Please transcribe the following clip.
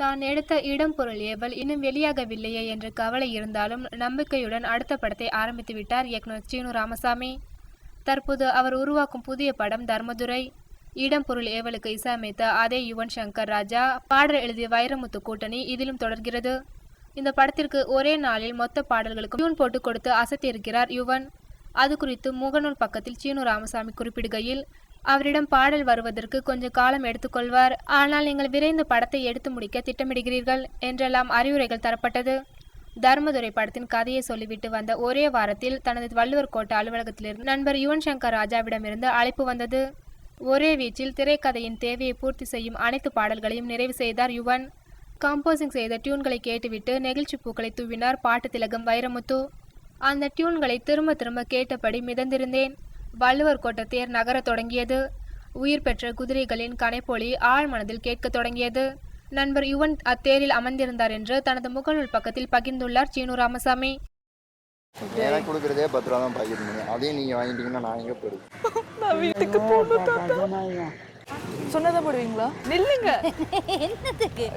தான் எடுத்த இடம் பொருள் ஏவல் இன்னும் வெளியாகவில்லையே என்ற கவலை இருந்தாலும் நம்பிக்கையுடன் அடுத்த படத்தை ஆரம்பித்து விட்டார் இயக்குனர் சீனு ராமசாமி. தற்போது அவர் உருவாக்கும் புதிய படம் தர்மதுரை. இடம் பொருள் ஏவலுக்கு இசையமைத்த அதே யுவன் சங்கர் ராஜா பாடல் எழுதிய வைரமுத்து கூட்டணி இதிலும் தொடர்கிறது. இந்த படத்திற்கு ஒரே நாளில் மொத்த பாடல்களுக்கும் டியூன் போட்டு கொடுத்து அசத்தியிருக்கிறார் யுவன். அது குறித்து முகநூல் பக்கத்தில் சீனு ராமசாமி குறிப்பிடுகையில், அவரிடம் பாடல் வருவதற்கு கொஞ்சம் காலம் எடுத்துக்கொள்வார், ஆனால் நீங்கள் விரைந்து படத்தை எடுத்து முடிக்க திட்டமிடுகிறீர்கள் என்றெல்லாம் அறிவுரைகள் தரப்பட்டது. தர்மதுரை படத்தின் கதையை சொல்லிவிட்டு வந்த ஒரே வாரத்தில் தனது வள்ளுவர் கோட்ட அலுவலகத்திலிருந்து நண்பர் யுவன் சங்கர் ராஜாவிடமிருந்து அழைப்பு வந்தது. ஒரே வீச்சில் திரைக்கதையின் தேவையை பூர்த்தி செய்யும் அனைத்து பாடல்களையும் நிறைவு செய்தார் யுவன். கம்போசிங் செய்த டியூன்களை கேட்டுவிட்டு நெகிழ்ச்சி பூக்களை தூவினார் பாட்டு திலகம் வைரமுத்து. அந்த டியூன்களை திரும்ப திரும்ப கேட்டபடி மிதந்திருந்தேன். வள்ளுவர் கோட்ட தேர் நகர தொடங்கியது. உயிர் பெற்ற குதிரைகளின் கனைப்பொலி ஆழ் மனதில் கேட்க தொடங்கியது. நண்பர் யுவன் அத்தேரில் அமர்ந்திருந்தார் என்று தனது முகநூல் பக்கத்தில் பகிர்ந்துள்ளார் சீனு ராமசாமி. எனக்கு கொடுக்குறதே 10 ரூபா தான் பாக்கெட் மணி. அதையும் நீங்க வாங்கிட்டீங்கன்னா நான் எங்க போறது? நான் வீட்டுக்கு போகணும் தாத்தா. சொன்னதை போடுவீங்களா? நில்லுங்க. என்னத்துக்கு